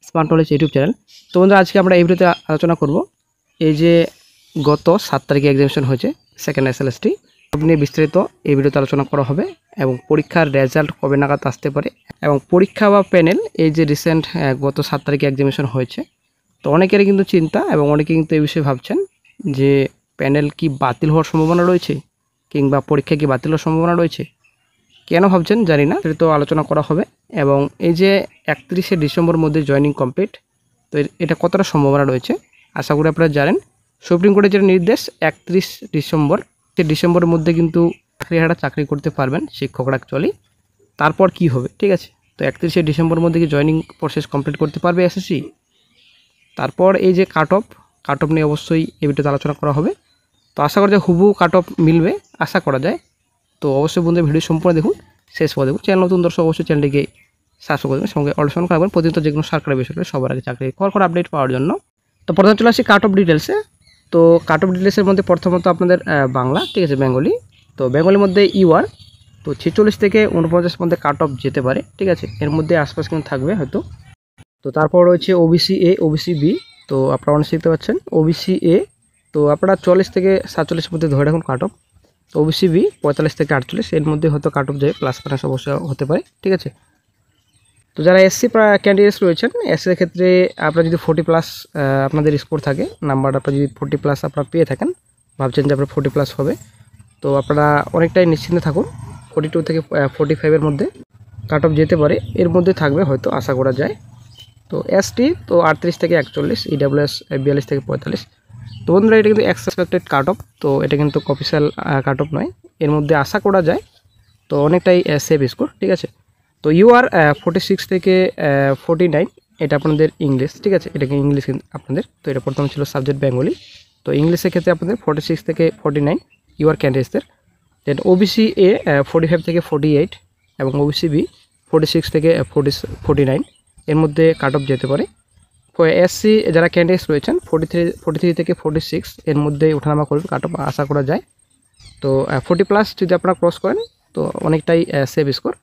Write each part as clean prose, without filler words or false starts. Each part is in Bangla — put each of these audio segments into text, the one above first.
Smart knowledge YouTube channel. তো বন্ধুরা, আজকে আমরা এই ভিডিওতে আলোচনা করব এই যে গত 7 তারিখে এক্সামিনেশন হয়েছে সেকেন্ড এসএলএসটি নিয়ে বিস্তারিত এই ভিডিওতে আলোচনা করা হবে এবং পরীক্ষার রেজাল্ট কবে নাগাদ আসতে পারে এবং পরীক্ষা বা প্যানেল এই যে রিসেন্ট গত 7 তারিখে এক্সামিনেশন হয়েছে। তো অনেকেরই কিন্তু চিন্তা এবং অনেকে কিন্তু এই বিষয়ে ভাবছেন যে প্যানেল কি বাতিল হওয়ার সম্ভাবনা রয়েছে কিংবা পরীক্ষা কি বাতিল হওয়ার সম্ভাবনা রয়েছে। কেন ভাবছেন জানি না, তো আলোচনা করা হবে। এবং এই যে 31শে ডিসেম্বর মধ্যে জয়েনিং কমপ্লিট, তো এটা কতটা সম্ভাবনা রয়েছে আশা করি আপনারা জানেন। সুপ্রিম কোর্টের যে নির্দেশ 31 ডিসেম্বর, সেই ডিসেম্বরের মধ্যে কিন্তু চাকরি করতে পারবেন শিক্ষকরা অ্যাকচুয়ালি। তারপর কি হবে, ঠিক আছে? তো 31শে ডিসেম্বরের মধ্যে কি জয়েনিং প্রসেস কমপ্লিট করতে পারবে এসএসসি। তারপর এই যে কাট অফ নিয়ে অবশ্যই এই ভিডিওতে আলোচনা করা হবে। তো আশা করা যায় হুবহু কাট অফ মিলবে, আশা করা যায়। তো অবশ্যই বন্ধুরা ভিডিও সম্পূর্ণ দেখুন, শেষ পর্যন্ত দেখুন। চ্যানেল নতুন দর্শক অবশ্যই চ্যানেলটিকে সাবস্ক্রাইব করবেন, সঙ্গে অল রাখবেন প্রতিনিয়ত যে কোনো সরকারি বিষয়ে সবার আগে চাকরি খবর আপডেট পাওয়ার জন্য। তো প্রথমে চলে আসি কাট অফ ডিটেলসে। তো কাট অফ ডিটেলসের মধ্যে প্রথমত আপনাদের বাংলা, ঠিক আছে, বেঙ্গলি। তো বেঙ্গলির মধ্যে ইউআর তো 46 থেকে 49 মধ্যে কাট অফ যেতে পারে, ঠিক আছে, এর মধ্যে আশপাশ কিন্তু থাকবে হয়তো। তো তারপর রয়েছে ওবিসি এ, ওবিসি বি। তো আপনারা অনেক শিখতে পাচ্ছেন ওবিসি এ, তো আপনারা 40 থেকে 47 মধ্যে ধরে রাখুন কাট অফ। তো ওবিসি বি 45 থেকে 48 এর মধ্যে হয়তো কাট অফ যায়, প্লাস মাইনাস অবশ্যই হতে পারে, ঠিক আছে। তো যারা এসসি ক্যান্ডিডেটস রয়েছেন, এসসির ক্ষেত্রে আপনারা যদি 40+ আপনাদের স্কোর থাকে, নাম্বার আপনারা যদি 40+ আপনারা পেয়ে থাকেন, ভাবছেন যে আপনার 40+ হবে, তো আপনারা অনেকটাই নিশ্চিন্তে থাকুন। 42 থেকে 45-এর মধ্যে কাট অফ যেতে পারে, এর মধ্যে থাকবে হয়তো আশা করা যায়। তো এসটি তো 38 থেকে 41, ইডাব্লিউএস 42 থেকে 45। তো বন্ধুরা, এটা কিন্তু এক্সপেক্টেড কাট অফ, তো এটা কিন্তু অফিসিয়াল কাট অফ নয়, এর মধ্যে আশা করা যায়। তো অনেকটাই সেফ স্কোর, ঠিক আছে। তো ইউআর 46 থেকে 49, এটা আপনাদের ইংলিশ, ঠিক আছে, এটা ইংলিশ আপনাদের। তো এটা প্রথমে ছিল সাবজেক্ট বেঙ্গলি। তো ইংলিশের ক্ষেত্রে আপনাদের 46 থেকে 49 ইউআর ক্যান্ডিডেটসদের। দেন ওবিসি এ 45 থেকে 48 এবং ওবিসি বি 46 থেকে 49 এর মধ্যে কাট অফ যেতে পারে। এসসি যারা ক্যান্ডিডেটস রয়েছেন 43 থেকে 46 এর মধ্যে ওঠানামা করবে, কাট অফ আশা করা যায়। তো 40+ যদি আপনারা ক্রস করেন তো অনেকটাই সেভ স্কোর।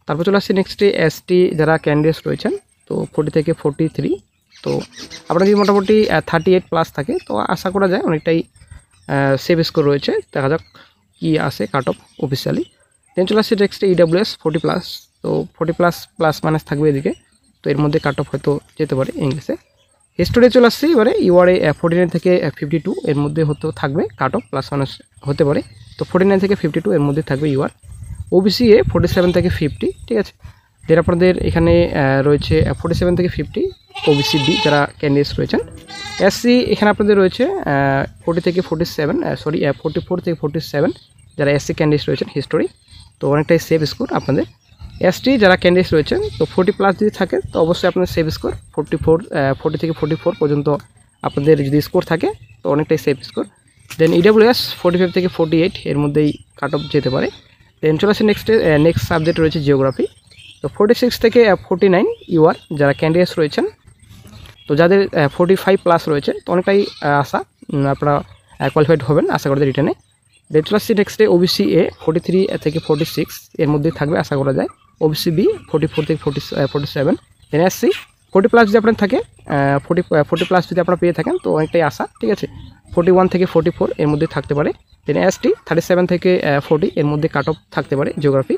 তারপর চলে আসছে নেক্সটে এসটি যারা ক্যান্ডিডেটস রয়েছেন, তো 40 থেকে 43। তো আপনার যদি মোটামুটি 38+ থাকে তো আশা করা যায় অনেকটাই সেভ স্কোর রয়েছে। দেখা যাক কী আসে কাট অফ অফিসিয়ালি। দেন চলে আসছে নেক্সটে ইডাব্লিউএস 40+। তো 40+ প্লাস মাইনাস থাকবে এদিকে, তো এর মধ্যে কাট অফ হয়তো যেতে পারে ইংলিশে। হিস্টোরি চলে আসছে এবারে ইউআরএ 49 থেকে 52 এর মধ্যে হয়তো থাকবে কাট অফ, প্লাস মাইনাস হতে পারে। তো 49 থেকে 52 এর মধ্যে থাকবে ইউআর। ওবিসি এ 47 থেকে 50, ঠিক আছে। দেন আপনাদের এখানে রয়েছে 47 থেকে 50 ওবিসি বি যারা ক্যান্ডিডেটস রয়েছেন। এসসি এখানে আপনাদের রয়েছে 40 থেকে 47, 44 থেকে 47 যারা এসসি ক্যান্ডিডেটস রয়েছেন হিস্টোরি। তো অনেকটাই সেভ স্কোর আপনাদের। এসটি যারা ক্যান্ডিডেটস রয়েছেন তো 40+ যদি থাকে তো অবশ্যই আপনাদের সেভ স্কোর 40 থেকে 44 পর্যন্ত আপনাদের যদি স্কোর থাকে তো অনেকটাই সেভ স্কোর। দেন ইডাব্লিউএস 45 থেকে 48 এর মধ্যেই কাট অফ যেতে পারে। দেন চলে আসছে নেক্সট সাবজেক্ট রয়েছে জিওগ্রাফি। তো 46 থেকে 49 ইউআর যারা ক্যান্ডিডেটস রয়েছেন, তো যাদের 45+ রয়েছে তো অনেকটাই আশা আপনারা কোয়ালিফাইড হবেন আশা করতে রিটার্নে। দেন চলে আসছে নেক্সটে ওবিসি এ 43 থেকে 46 এর মধ্যে থাকবে আশা করা যায়। ওবিসি বি 44 থেকে 47। দেন এসসি 40+ যদি আপনার থাকে 40+ যদি আপনারা পেয়ে থাকেন তো অনেকটাই আশা, ঠিক আছে। 41 থেকে 44 এর মধ্যে থাকতে পারে। দেন এসটি 37 থেকে 40 এর মধ্যে কাট অফ থাকতে পারে জিওগ্রাফি।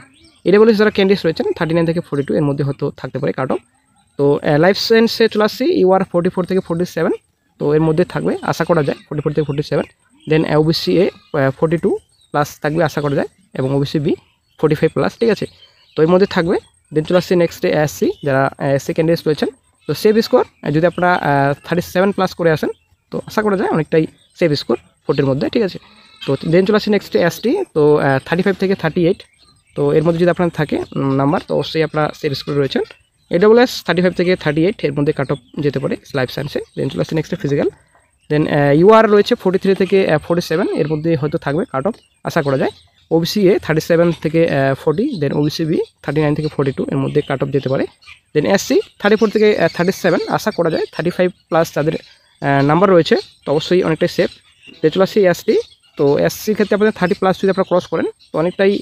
ইডাব্লিউএস যারা ক্যান্ডিডেটস রয়েছেন 39 থেকে 42 এর মধ্যে হয়তো থাকতে পারে কাট অফ। তো লাইফ সায়েন্সে চলে আসছি ইউআর 44 থেকে 47, তো এর মধ্যে থাকবে আশা করা যায় 44 থেকে 47। দেন ওবিসি এ 42+ থাকবে আশা করা যায় এবং ওবিসি বি 45+, ঠিক আছে, তো এর মধ্যে থাকবে। দেন চলে আসছে নেক্সটে এসসি যারা এসসি ক্যান্ডিডেটস রয়েছেন, তো সেভ স্কোর যদি আপনারা 37+ করে আসেন তো আশা করা যায় অনেকটাই সেভ স্কোর 40-এর মধ্যে, ঠিক আছে। তো দেন চলে আসছে নেক্সটে এসটি, তো 35 থেকে 38, তো এর মধ্যে যদি আপনার থাকে নাম্বার তো অবশ্যই আপনারা সেভ স্কোর রয়েছেন। এডাব্লিউএস 35 থেকে 38 এর মধ্যে কাট অফ যেতে পারে লাইফ সায়েন্সে। দেন চলে আসছে নেক্সটে ফিজিক্যাল। দেন ইউআর রয়েছে 43 থেকে 47 এর মধ্যে হয়তো থাকবে কাট অফ আশা করা যায়। ওবিসি এ 37 থেকে 40, দেন ওবিসি বি 39 থেকে 42 এর মধ্যে কাট অফ যেতে পারে। দেন এসসি 34 থেকে 37 আশা করা যায়। 35+ যাদের নাম্বার রয়েছে তো অবশ্যই অনেকটাই সেফ। দেন চলে আসছি এসটি, তো এসসির ক্ষেত্রে আপনাদের 30+ যদি আপনারা ক্রস করেন তো অনেকটাই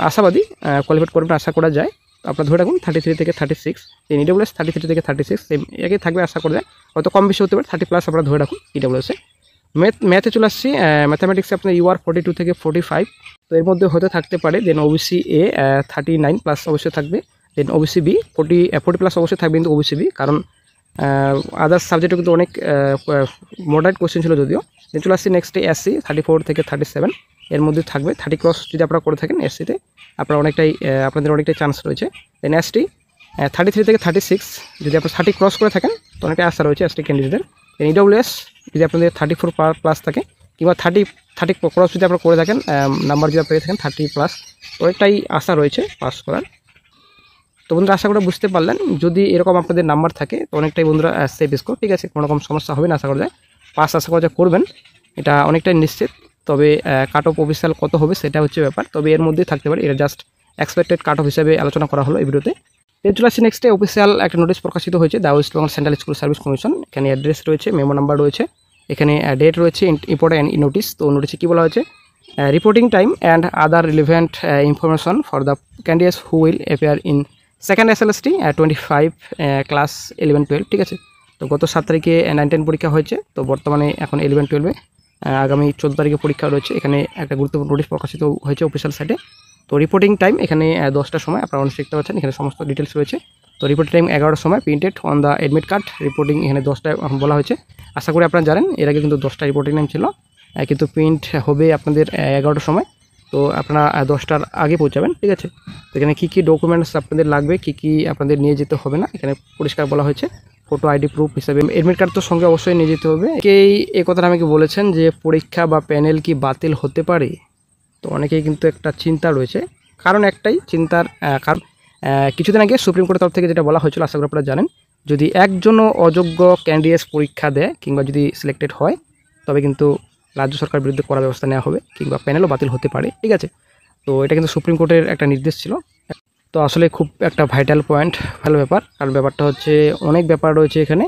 আশাবাদী কোয়ালিফাইড করবেন আশা করা যায়। তো আপনার ধরে রাখুন 33 থেকে 36, দেন ইডব্লিউএস 33 থেকে 36 সেম একই থাকবে আশা করা যায়, হয়তো কম বেশি হতে পারে, 30+ আপনারা ধরে রাখুন ইডব্লিউএসে। ম্যাথে চলে আসছি, ম্যাথামেটিক্সে আপনার ইউআর 42 থেকে 45, তো এর মধ্যে হয়তো থাকতে পারে। দেন ওবিসি এ 39+ অবশ্যই থাকবে, দেন ওবিসি বি 40+ অবশ্যই থাকবে, কিন্তু ওবিসি বি কারণ আদার্স সাবজেক্টও কিন্তু অনেক মডারেট কোশ্চেন ছিল যদিও। দেন চলে আসছি নেক্সটে এসসি 34 থেকে 37, এর মধ্যে থাকবে 30+ যদি আপনারা করে থাকেন এসসিতে আপনারা আপনাদের অনেকটাই চান্স রয়েছে। দেন এসটি 33 থেকে 36, যদি আপনারা 30+ করে থাকেন তো অনেকটাই আশা রয়েছে এসটি ক্যান্ডিডেটের। দেন ইডব্লিউএস যদি আপনাদের 34+ থাকে কিংবা 30+ যদি আপনারা করে থাকেন, নাম্বার যদি পেয়ে থাকেন 30+, অনেকটাই আশা রয়েছে পাস করার। তো বন্ধুরা আশা করি বুঝতে পারলেন, যদি এরকম আপনাদের নাম্বার থাকে তো অনেকটাই বন্ধুরা সেফ স্কোর, ঠিক আছে, কোনো রকম সমস্যা হবে না আশা করা যায়, পাস আশা করা যায় করবেন, এটা অনেকটাই নিশ্চিত। তবে কাট অফ অফিসিয়াল কত হবে সেটা হচ্ছে ব্যাপার, তবে এর মধ্যেই থাকতে পারে, এটা জাস্ট এক্সপেক্টেড কাট অফ হিসেবে আলোচনা করা হলো এই ভিডিওতে। এর চলে আসছে নেক্সটে অফিসিয়াল একটা নোটিশ প্রকাশিত হয়েছে the West Bengal central school service commission. এখানে অ্যাড্রেস রয়েছে, মেমো নাম্বার রয়েছে, এখানে ডেট রয়েছে, ইম্পর্টেন্ট নোটিশ। তো নোটিশে কী বলা হয়েছে, reporting time and other relevant information for the candidates who will appear in second SLST 25 class 11-12, ঠিক আছে। তো গত 7 তারিখে 9-10 পরীক্ষা হয়েছে, তো বর্তমানে এখন 11-12 আগামী 14 তারিখে পরীক্ষা রয়েছে। এখানে একটা গুরুত্বপূর্ণ নোটিশ প্রকাশিত হয়েছে অফিসিয়াল সাইটে। তো রিপোর্টিং টাইম এখানে 10টার সময়, আপনারা অনেক দেখতে পাচ্ছেন এখানে সমস্ত ডিটেলস রয়েছে। তো রিপোর্টিং টাইম 11টার সময়, printed on the admit card. Reporting এখানে 10টায় বলা হয়েছে, আশা করি আপনারা জানেন এর আগে কিন্তু 10টা রিপোর্টিং টাইম ছিল, কিন্তু প্রিন্ট হবে আপনাদের 11টার সময়। তো আপনারা 10টার আগে পৌঁছাবেন, ঠিক আছে। তো এখানে কী কী ডকুমেন্টস আপনাদের লাগবে, কী কী আপনাদের নিয়ে যেতে হবে না, এখানে পরিষ্কার বলা হয়েছে। ফটো আইডি প্রুফ হিসাবে অ্যাডমিট কার্ড তো সঙ্গে অবশ্যই নিয়ে যেতে হবে। এই কথাটা আমাকে বলেছেন যে পরীক্ষা বা প্যানেল কি বাতিল হতে পারে, তো অনেকেই কিন্তু একটা চিন্তা রয়েছে, কারণ একটাই চিন্তার কারণ কিছুদিন আগে সুপ্রিম কোর্টের তরফ থেকে যেটা বলা হয়েছিল আশা করি আপনারা জানেন, যদি একজনও অযোগ্য ক্যান্ডিডেট পরীক্ষা দেয় কিংবা যদি সিলেক্টেড হয় তবে কিন্তু রাজ্য সরকার বিরুদ্ধে কড়া ব্যবস্থা নেওয়া হবে কিংবা প্যানেলও বাতিল হতে পারে, ঠিক আছে। তো এটা কিন্তু সুপ্রিম কোর্টের একটা নির্দেশ ছিল। তো আসলে খুব একটা ভাইটাল পয়েন্ট, ভালো ব্যাপার, কারণ ব্যাপারটা হচ্ছে অনেক ব্যাপার রয়েছে এখানে।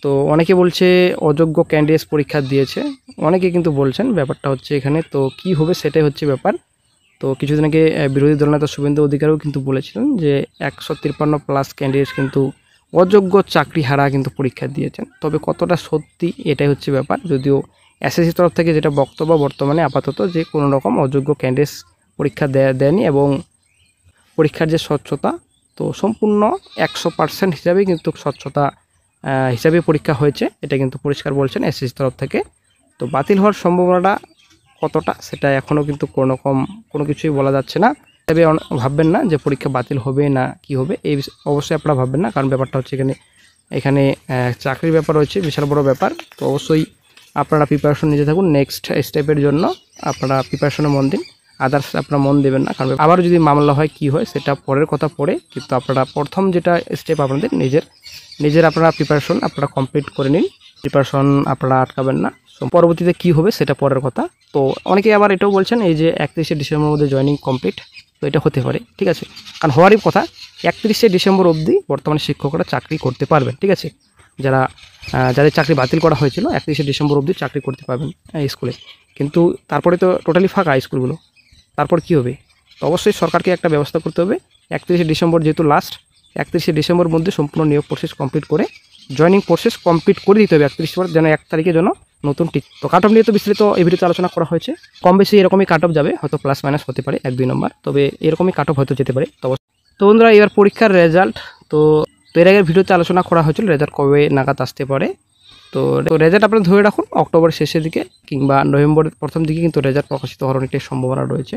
তো অনেকে বলছে অযোগ্য ক্যান্ডিডেট পরীক্ষা দিয়েছে, অনেকে কিন্তু বলছেন ব্যাপারটা হচ্ছে এখানে তো কি হবে সেটাই হচ্ছে ব্যাপার। তো কিছুদিন আগে বিরোধী দলনেতা শুভেন্দু অধিকারীও কিন্তু বলেছিলেন যে 153+ ক্যান্ডিডেট কিন্তু অযোগ্য চাকরিহারা কিন্তু পরীক্ষা দিয়েছেন, তবে কতটা সত্যি এটাই হচ্ছে ব্যাপার। যদিও এসএসসি তরফ থেকে যেটা বক্তব্য বর্তমানে আপাতত যে কোনো রকম অযোগ্য ক্যান্ডিডেট পরীক্ষা দেয়নি এবং পরীক্ষার যে স্বচ্ছতা তো সম্পূর্ণ 100% হিসাবে কিন্তু স্বচ্ছতা হিসাবে পরীক্ষা হয়েছে, এটা কিন্তু পরিষ্কার বলছেন এসএসসি তরফ থেকে। তো বাতিল হওয়ার সম্ভাবনাটা কতটা সেটা এখনও কিন্তু কোনো কিছুই বলা যাচ্ছে না, তবে ভাববেন না যে পরীক্ষা বাতিল হবে না কি হবে, এই অবশ্যই আপনারা ভাববেন না, কারণ ব্যাপারটা হচ্ছে এখানে চাকরির ব্যাপার রয়েছে, বিশাল বড় ব্যাপার। তো অবশ্যই আপনারা প্রিপারেশন নিতে থাকুন, নেক্সট স্টেপের জন্য আপনারা প্রিপারেশনে মন দিন, আদার্স আপনারা মন দেবেন না, কারণ আবার যদি মামলা হয় কি হয় সেটা পরের কথা পড়ে, কিন্তু আপনারা প্রথম যেটা স্টেপ আপনাদের নিজের আপনারা প্রিপারেশন আপনারা কমপ্লিট করে নিন, প্রিপারেশন আপনারা আটকাবেন না, পরবর্তীতে কি হবে সেটা পরের কথা। তো অনেকেই আবার এটাও বলছেন এই যে 31শে ডিসেম্বরের মধ্যে জয়েনিং কমপ্লিট, তো এটা হতে পারে, ঠিক আছে, কারণ হওয়ারই কথা 31শে ডিসেম্বর অবধি বর্তমানে শিক্ষকরা চাকরি করতে পারবেন, ঠিক আছে। যাদের চাকরি বাতিল করা হয়েছিল 31শে ডিসেম্বর অবধি চাকরি করতে পারবেন স্কুলে, কিন্তু তারপরে তো টোটালি ফাঁকা স্কুলগুলো, তারপর কি হবে? তো অবশ্যই সরকারকে একটা ব্যবস্থা করতে হবে, 31শে ডিসেম্বর যেহেতু লাস্ট, 31শে ডিসেম্বরের মধ্যে সম্পূর্ণ নিয়োগ প্রসেস কমপ্লিট করে জয়েনিং প্রসেস কমপ্লিট করে দিতে হবে 31 পর, যেন 1 তারিখের জন্য নতুন তো কাট অফ নিয়ে তো বিস্তারিত এই ভিডিওতে আলোচনা করা হয়েছে, কম বেশি এরকমই কাট অফ যাবে, হয়তো প্লাস মাইনাস হতে পারে 1-2 নম্বর, তবে এরকমই কাট অফ হয়তো যেতে পারে। তো বন্ধুরা এবার পরীক্ষার রেজাল্ট তো এর আগের ভিডিওতে আলোচনা করা হয়েছিল রেজাল্ট কবে নাগাদ আসতে পারে। তো রেজাল্ট আপনারা ধরে রাখুন অক্টোবর শেষের দিকে কিংবা নভেম্বরের প্রথম দিকে কিন্তু রেজাল্ট প্রকাশিত হওয়ার অনেকটাই সম্ভাবনা রয়েছে।